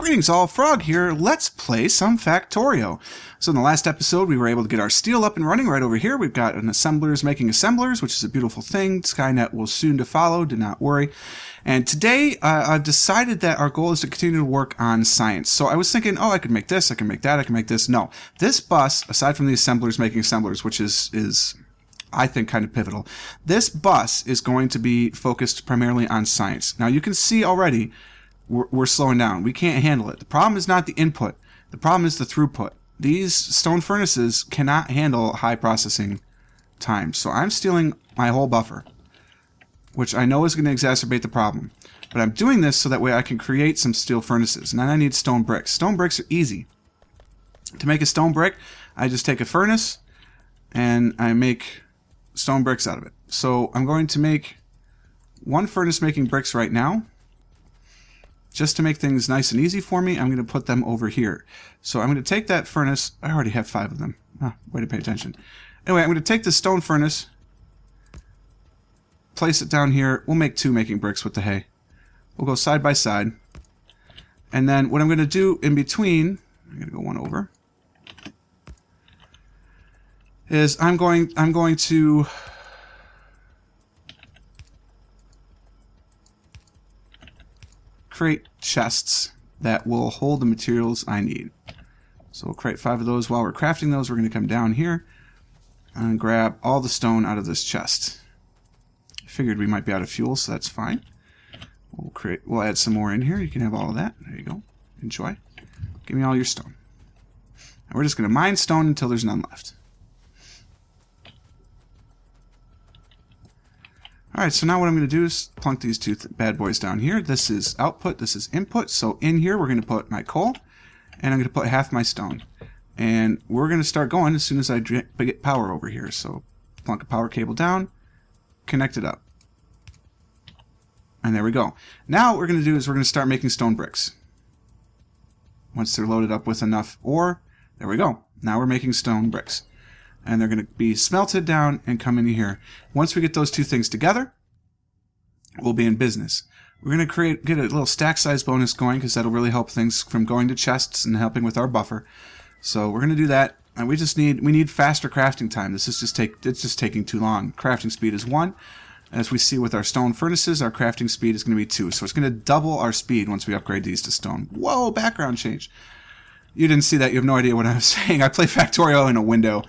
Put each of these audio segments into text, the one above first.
Greetings all, Frog here. Let's play some Factorio. So in the last episode we were able to get our steel up and running right over here. We've got an assemblers making assemblers, which is a beautiful thing. Skynet will soon to follow, do not worry. And today I've decided that our goal is to continue to work on science. So I was thinking, oh, I could make this, I can make that, I can make this. No, this bus, aside from the assemblers making assemblers, which is I think kind of pivotal, this bus is going to be focused primarily on science. Now you can see already we're slowing down. We can't handle it. The problem is not the input. The problem is the throughput. These stone furnaces cannot handle high processing time. So I'm stealing my whole buffer, which I know is going to exacerbate the problem. But I'm doing this so that way I can create some steel furnaces. And then I need stone bricks. Stone bricks are easy. To make a stone brick, I just take a furnace and I make stone bricks out of it. So I'm going to make one furnace making bricks right now. Just to make things nice and easy for me, I'm going to put them over here. So I'm going to take that furnace. I already have 5 of them. Way to pay attention. Anyway, I'm going to take this stone furnace, place it down here. We'll make 2 making bricks with the hay. We'll go side by side. And then what I'm going to do in between, I'm going to go one over, is I'm going to create chests that will hold the materials I need. So we'll create 5 of those. While we're crafting those, we're going to come down here and grab all the stone out of this chest. I figured we might be out of fuel, so that's fine. We'll add some more in here. You can have all of that. There you go. Enjoy. Give me all your stone. And we're just going to mine stone until there's none left. Alright, so now what I'm going to do is plunk these 2 bad boys down here. This is output, this is input. So in here we're going to put my coal, and I'm going to put half my stone. And we're going to start going as soon as I get power over here. So plunk a power cable down, connect it up. And there we go. Now what we're going to do is we're going to start making stone bricks. Once they're loaded up with enough ore, there we go. Now we're making stone bricks. And they're going to be smelted down and come in here. Once we get those 2 things together, we'll be in business. We're going to get a little stack size bonus going because that'll really help things from going to chests and helping with our buffer. So we're going to do that, and we need faster crafting time. This is it's just taking too long. Crafting speed is 1. As we see with our stone furnaces, our crafting speed is going to be 2. So it's going to double our speed once we upgrade these to stone. Whoa, background change. You didn't see that. You have no idea what I was saying. I play Factorio in a window.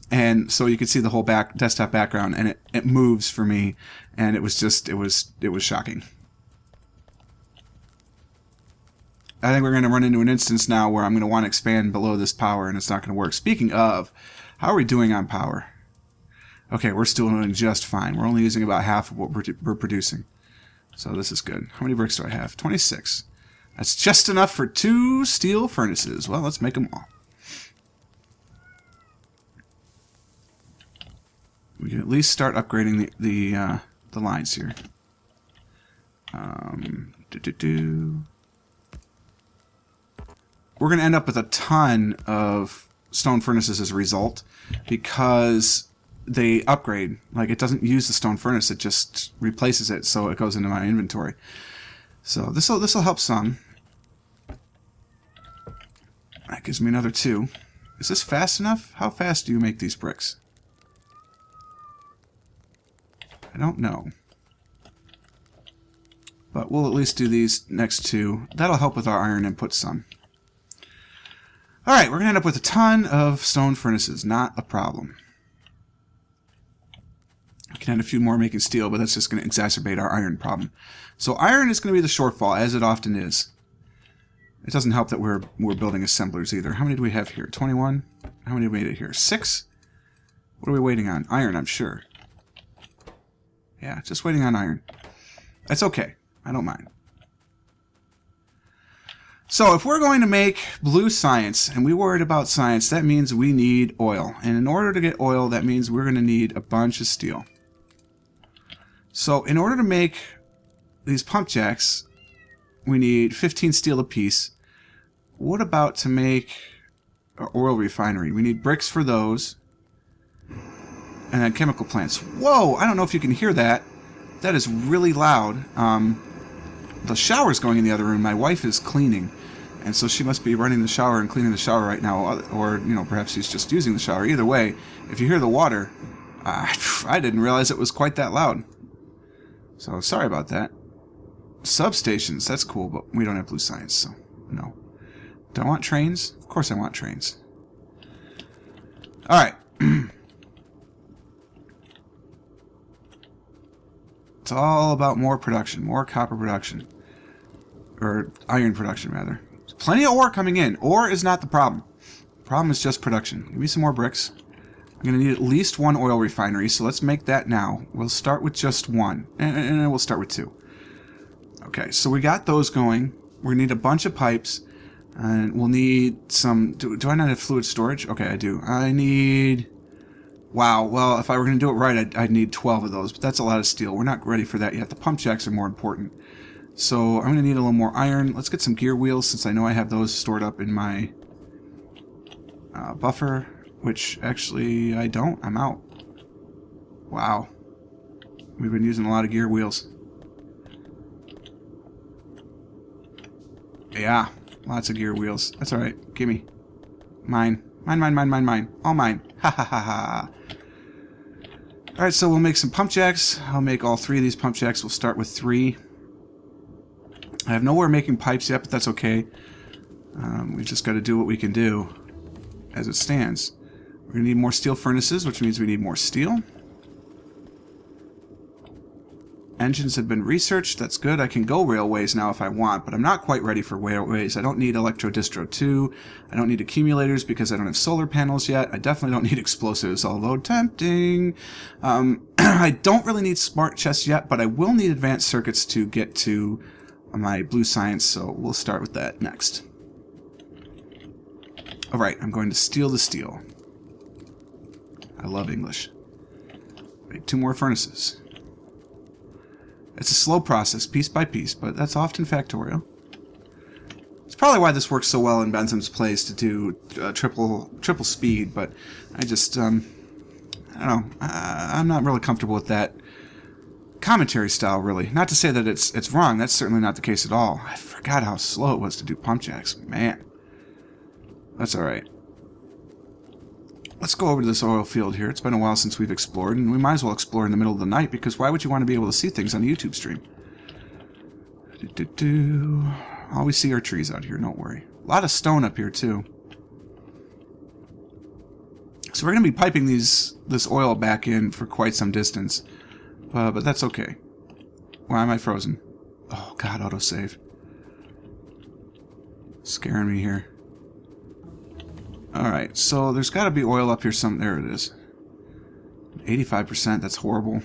And so you could see the whole desktop background, and it moves for me, and it was shocking. I think we're going to run into an instance now where I'm going to want to expand below this power, and it's not going to work. Speaking of, how are we doing on power? Okay, we're still doing just fine. We're only using about half of what we're producing. So this is good. How many bricks do I have? 26. That's just enough for 2 steel furnaces. Well, let's make them all. We can at least start upgrading the lines here. We're going to end up with a ton of stone furnaces as a result because they upgrade. Like, it doesn't use the stone furnace; it just replaces it, so it goes into my inventory. So this will help some. That gives me another 2. Is this fast enough? How fast do you make these bricks? I don't know. But we'll at least do these next 2. That'll help with our iron input some. Alright, we're going to end up with a ton of stone furnaces. Not a problem. We can add a few more making steel, but that's just going to exacerbate our iron problem. So iron is going to be the shortfall, as it often is. It doesn't help that we're building assemblers either. How many do we have here? 21? How many made it here? 6? What are we waiting on? Iron, I'm sure. Yeah, just waiting on iron. That's okay. I don't mind. So if we're going to make blue science, and we worried about science, that means we need oil. And in order to get oil, that means we're going to need a bunch of steel. So in order to make these pump jacks, we need 15 steel apiece. What about to make an oil refinery? We need bricks for those. And then chemical plants. Whoa! I don't know if you can hear that. That is really loud. The shower's going in the other room. My wife is cleaning. And so she must be running the shower and cleaning the shower right now, or, you know, perhaps she's just using the shower. Either way, if you hear the water, I didn't realize it was quite that loud. So, sorry about that. Substations, that's cool, but we don't have blue science, so no. Do I want trains? Of course I want trains. Alright. It's all about more production, more copper production. Or iron production, rather. There's plenty of ore coming in. Ore is not the problem. The problem is just production. Give me some more bricks. I'm going to need at least one oil refinery, so let's make that now. We'll start with just one, and then we'll start with two. Okay, so we got those going. We're going to need a bunch of pipes, and we'll need some... Do I not have fluid storage? Okay, I do. I need... Wow, well, if I were going to do it right, I'd need 12 of those, but that's a lot of steel. We're not ready for that yet. The pump jacks are more important. So I'm going to need a little more iron. Let's get some gear wheels, since I know I have those stored up in my buffer, which actually I don't. I'm out. Wow. We've been using a lot of gear wheels. Yeah, lots of gear wheels. That's alright. Gimme. Mine. Mine. All mine. Ha ha ha ha. Alright, so we'll make some pump jacks. I'll make all 3 of these pump jacks. We'll start with 3. I have nowhere making pipes yet, but that's okay. We just got to do what we can do as it stands. We're going to need more steel furnaces, which means we need more steel. Engines have been researched. That's good. I can go railways now if I want, but I'm not quite ready for railways. I don't need Electro Distro 2. I don't need accumulators because I don't have solar panels yet. I definitely don't need explosives, although tempting. I don't really need smart chests yet, but I will need advanced circuits to get to my blue science, so we'll start with that next. Alright, I'm going to steal the steel. I love English. Make 2 more furnaces. It's a slow process, piece by piece, but that's often Factorio. It's probably why this works so well in Benson's plays to do triple speed, but I just, I don't know, I'm not really comfortable with that commentary style, really. Not to say that it's wrong, that's certainly not the case at all. I forgot how slow it was to do pump jacks, man. That's alright. Let's go over to this oil field here. It's been a while since we've explored, and we might as well explore in the middle of the night, because why would you want to be able to see things on a YouTube stream? All we see are trees out here, don't worry. A lot of stone up here, too. So we're going to be piping this oil back in for quite some distance, but that's okay. Why am I frozen? Oh, God, autosave. Scaring me here. Alright, so there's got to be oil up here there it is. 85%, that's horrible.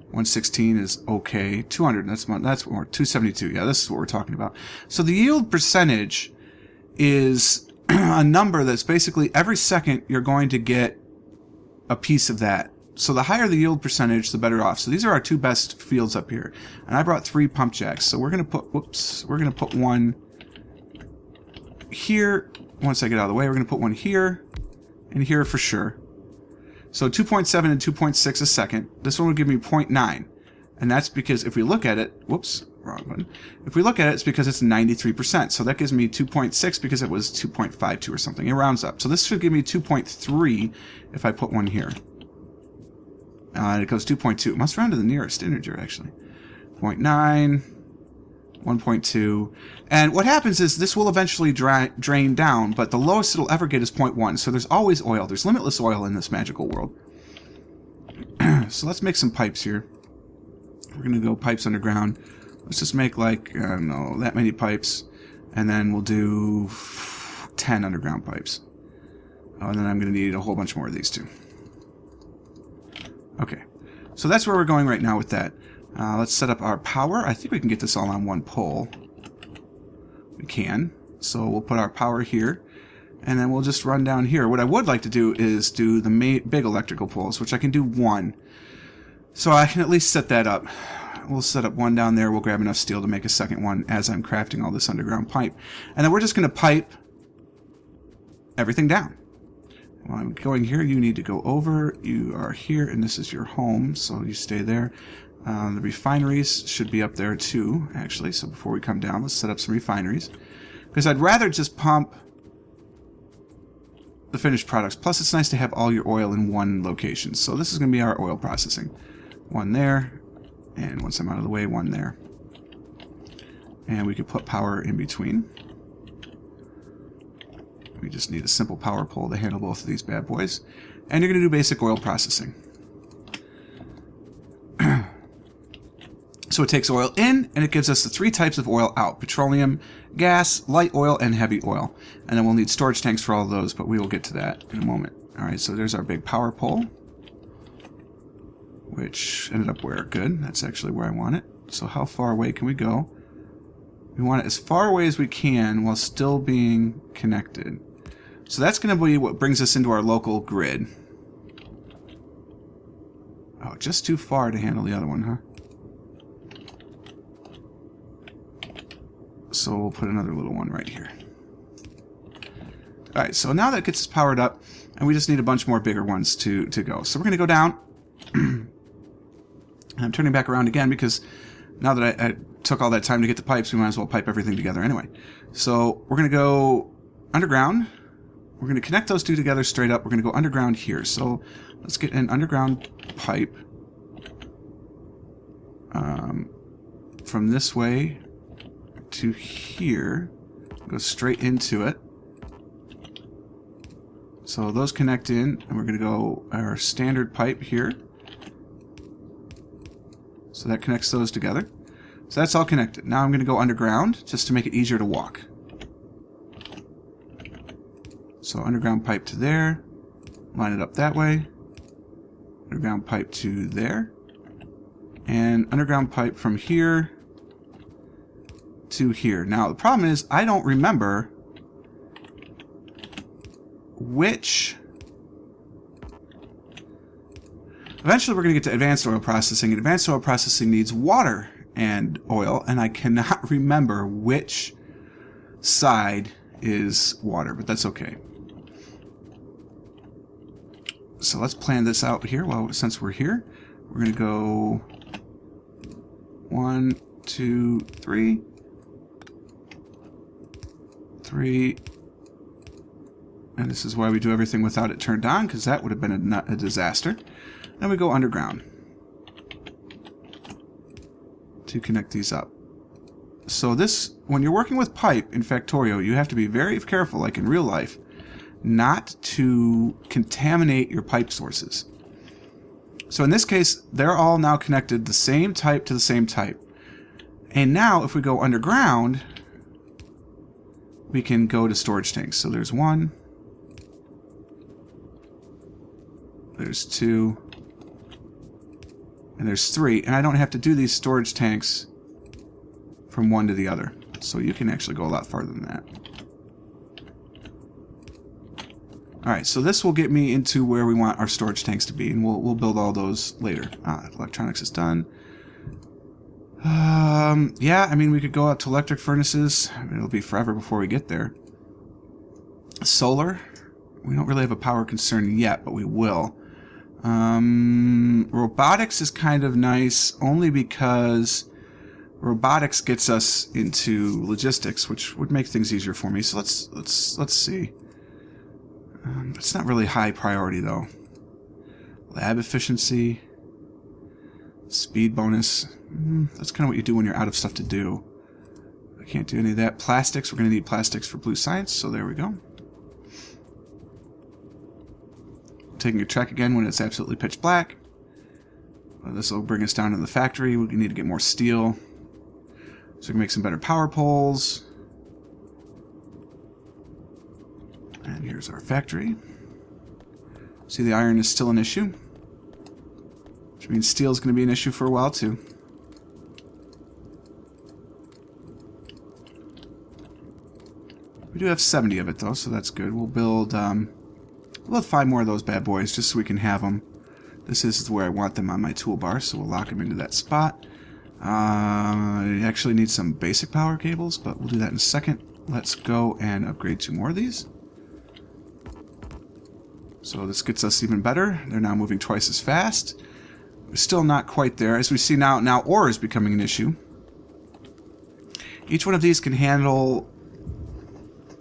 116 is okay. 200, that's more. 272, yeah, this is what we're talking about. So the yield percentage is a number that's basically every second you're going to get a piece of that. So the higher the yield percentage, the better off. So these are our 2 best fields up here. And I brought 3 pump jacks. So we're going to put, we're going to put one here. Once I get out of the way, we're going to put one here and here for sure. So 2.7 and 2.6 a second. This one will give me 0.9. And that's because if we look at it, whoops, wrong one. If we look at it, it's because it's 93%. So that gives me 2.6 because it was 2.52 or something. It rounds up. So this should give me 2.3 if I put one here. It goes 2.2. It must round to the nearest integer, actually. 0.9. 1.2, and what happens is this will eventually drain down, but the lowest it'll ever get is 0.1, so there's always oil. There's limitless oil in this magical world. So let's make some pipes here. We're going to go pipes underground. Let's just make like, I don't know, that many pipes, and then we'll do 10 underground pipes. Oh, and then I'm going to need a whole bunch more of these too. Okay, so that's where we're going right now with that. Let's set up our power. I think we can get this all on one pole. We can. So we'll put our power here, and then we'll just run down here. What I would like to do is do the big electrical poles, which I can do 1. So I can at least set that up. We'll set up 1 down there. We'll grab enough steel to make a second one as I'm crafting all this underground pipe. And then we're just going to pipe everything down. While I'm going here, you need to go over. You are here, and this is your home, so you stay there. The refineries should be up there too, actually. So before we come down, let's set up some refineries. Because I'd rather just pump the finished products. Plus, it's nice to have all your oil in one location. So this is going to be our oil processing. One there, and once I'm out of the way, one there. And we could put power in between. We just need a simple power pole to handle both of these bad boys. And you're going to do basic oil processing. So it takes oil in, and it gives us the 3 types of oil out. Petroleum, gas, light oil, and heavy oil. And then we'll need storage tanks for all of those, but we will get to that in a moment. Alright, so there's our big power pole. Which ended up where? Good. That's actually where I want it. So how far away can we go? We want it as far away as we can while still being connected. So that's going to be what brings us into our local grid. Oh, just too far to handle the other one, huh? So we'll put another little one right here. Alright, so now that gets us powered up, and we just need a bunch more bigger ones to go. So we're going to go down. I'm turning back around again because now that I took all that time to get the pipes, we might as well pipe everything together anyway. So we're going to go underground. We're going to connect those two together straight up. We're going to go underground here. So let's get an underground pipe from this way to here. Go straight into it. So those connect in, and we're going to go our standard pipe here. So that connects those together. So that's all connected. Now I'm going to go underground just to make it easier to walk. So underground pipe to there. Line it up that way. Underground pipe to there. And underground pipe from here to here. Now the problem is I don't remember which... Eventually we're going to get to advanced oil processing, and advanced oil processing needs water and oil, and I cannot remember which side is water, but that's okay. So let's plan this out here. Well, since we're here, we're going to go 1, 2, 3, 3, and this is why we do everything without it turned on, because that would have been a disaster. Then we go underground to connect these up. So this, when you're working with pipe in Factorio, you have to be very careful, like in real life, not to contaminate your pipe sources. So in this case, they're all now connected the same type to the same type. And now if we go underground, we can go to storage tanks. So there's 1, there's 2, and there's 3, and I don't have to do these storage tanks from one to the other. So you can actually go a lot farther than that. Alright, so this will get me into where we want our storage tanks to be, and we'll build all those later. Electronics is done. Yeah, I mean, we could go out to electric furnaces. I mean, it'll be forever before we get there. Solar. We don't really have a power concern yet, but we will. Robotics is kind of nice only because robotics gets us into logistics, which would make things easier for me. So let's see. It's not really high priority though. Lab efficiency, speed bonus. That's kind of what you do when you're out of stuff to do. I can't do any of that. Plastics. We're going to need plastics for blue science. So there we go. Taking a trek again when it's absolutely pitch black. This will bring us down to the factory. We need to get more steel so we can make some better power poles. And here's our factory. See, the iron is still an issue, which means steel is going to be an issue for a while too. We do have 70 of it though, so that's good. We'll build 5 more of those bad boys just so we can have them. This is where I want them on my toolbar, so we'll lock them into that spot. I actually need some basic power cables, but we'll do that in a second. Let's go and upgrade 2 more of these. So this gets us even better. They're now moving twice as fast. We're still not quite there. As we see now ore is becoming an issue. Each one of these can handle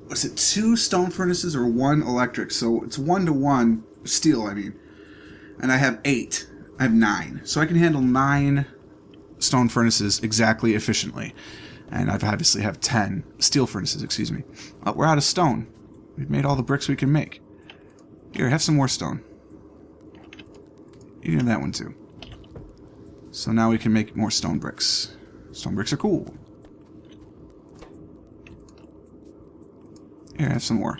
was it 2 stone furnaces or 1 electric? So it's 1-to-1 steel, I mean. And I have 8. I have 9. So I can handle 9 stone furnaces exactly efficiently. And I've obviously have 10 steel furnaces, excuse me. Oh, we're out of stone. We've made all the bricks we can make. Here, have some more stone. You can have that one too. So now we can make more stone bricks. Stone bricks are cool. Here, have some more.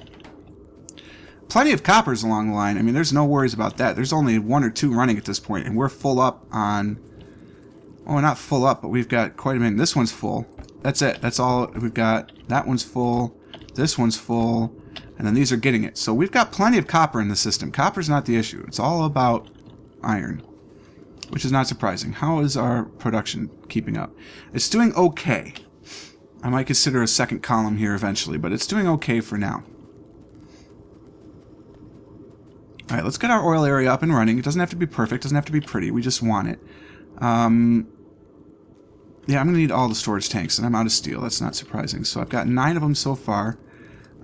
Plenty of coppers along the line. I mean, there's no worries about that. There's only 1 or 2 running at this point, and we're full up on... Oh, we're not full up, but we've got quite a bit. This one's full. That's it. That's all we've got. That one's full. This one's full. And then these are getting it. So we've got plenty of copper in the system. Copper's not the issue. It's all about iron, which is not surprising. How is our production keeping up? It's doing okay. I might consider a second column here eventually, but it's doing okay for now. Alright, let's get our oil area up and running. It doesn't have to be perfect. It doesn't have to be pretty. We just want it. Yeah, I'm going to need all the storage tanks, and I'm out of steel. That's not surprising. So I've got 9 of them so far.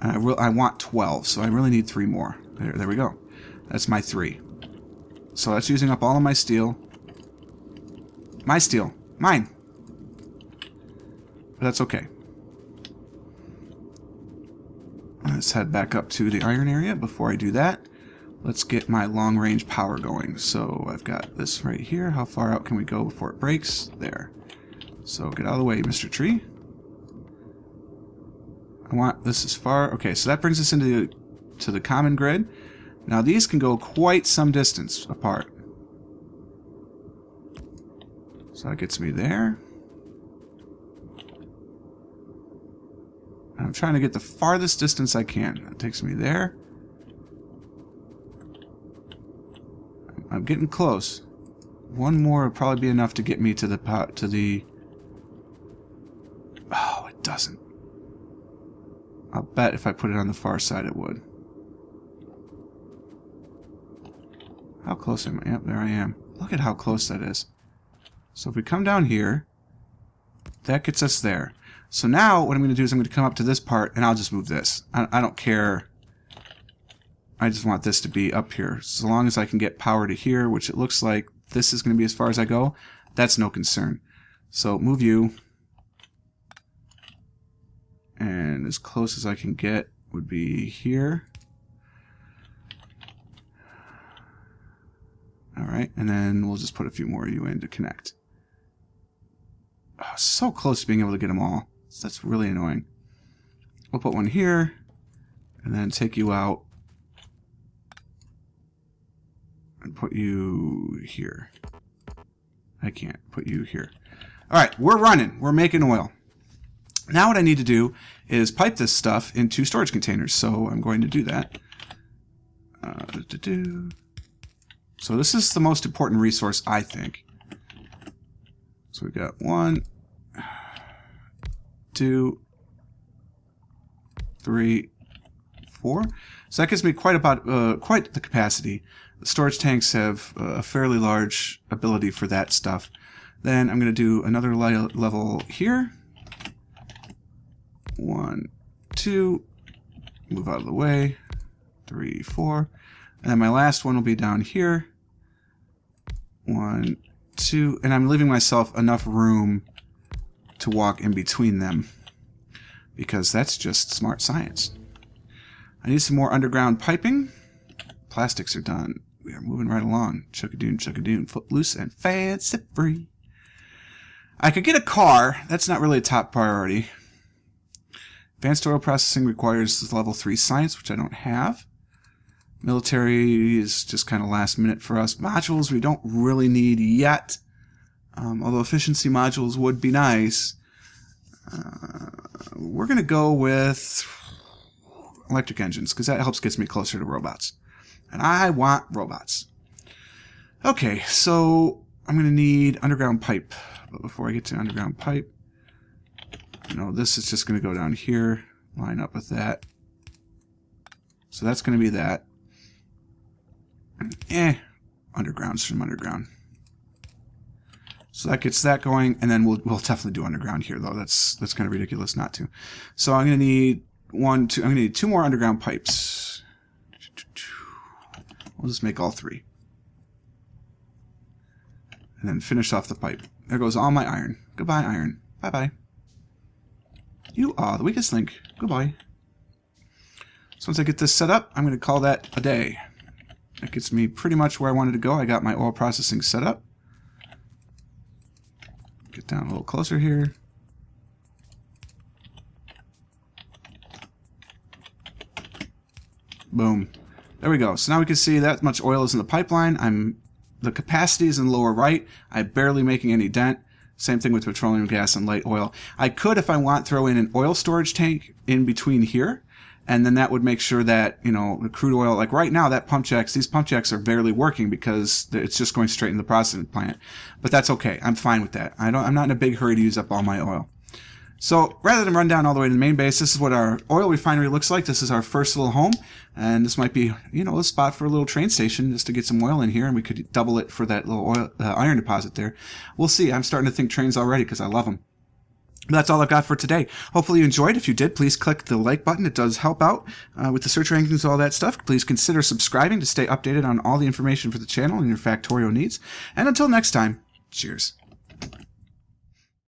I want 12, so I really need 3 more. There we go. That's my 3. So that's using up all of my steel. My steel. Mine. But that's okay. Let's head back up to the iron area. Before I do that, let's get my long-range power going. So I've got this right here. How far out can we go before it breaks? There. So get out of the way, Mr. Tree. I want this as far... Okay, so that brings us into the common grid. Now these can go quite some distance apart. So that gets me there. I'm trying to get the farthest distance I can. That takes me there. I'm getting close. One more would probably be enough to get me to the... Oh, it doesn't. I'll bet if I put it on the far side it would. How close am I? Yep, there I am. Look at how close that is. So if we come down here, that gets us there. So now what I'm going to do is I'm going to come up to this part and I'll just move this. I don't care. I just want this to be up here. So long as I can get power to here, which it looks like this is going to be as far as I go, that's no concern. So move you. And as close as I can get would be here. Alright, and then we'll just put a few more of you in to connect. Oh, so close to being able to get them all. So that's really annoying. We'll put one here, and then take you out, and put you here. I can't put you here. Alright, we're running. We're making oil. Now what I need to do is pipe this stuff into storage containers. So I'm going to do that. So this is the most important resource, I think. So we've got 1, 2, 3, 4. So that gives me quite the capacity. The storage tanks have a fairly large ability for that stuff. Then I'm going to do another level here. 1, 2, move out of the way, 3, 4, and then my last one will be down here. 1, 2, and I'm leaving myself enough room to walk in between them because that's just smart science. I need some more underground piping. Plastics are done. We are moving right along. Chuck-a-doon, chuck-a-doon, footloose and fancy free. I could get a car. That's not really a top priority. Advanced oil processing requires level 3 science, which I don't have. Military is just kind of last minute for us. Modules we don't really need yet. Although efficiency modules would be nice. We're going to go with electric engines, because that helps gets me closer to robots. And I want robots. Okay, so I'm going to need underground pipe. But before I get to underground pipe, this is just going to go down here, line up with that. So that's going to be that. Underground's from underground. So that gets that going, and then we'll definitely do underground here, though. That's kind of ridiculous not to. So I'm going to need 1, 2. I'm going to need 2 more underground pipes. We'll just make all 3. And then finish off the pipe. There goes all my iron. Goodbye, iron. Bye-bye. You are the weakest link. Goodbye. So once I get this set up, I'm going to call that a day. That gets me pretty much where I wanted to go. I got my oil processing set up. Get down a little closer here. Boom. There we go. So now we can see that much oil is in the pipeline. The capacity is in the lower right. I'm barely making any dent. Same thing with petroleum gas and light oil. I could, if I want, throw in an oil storage tank in between here. And then that would make sure that, you know, the crude oil, like right now, these pump jacks are barely working because it's just going straight in the processing plant. But that's okay. I'm fine with that. I'm not in a big hurry to use up all my oil. So rather than run down all the way to the main base, this is what our oil refinery looks like. This is our first little home. And this might be, you know, a spot for a little train station just to get some oil in here. And we could double it for that little oil, iron deposit there. We'll see. I'm starting to think trains already because I love them. But that's all I've got for today. Hopefully you enjoyed. If you did, please click the like button. It does help out with the search rankings and all that stuff. Please consider subscribing to stay updated on all the information for the channel and your Factorio needs. And until next time, cheers.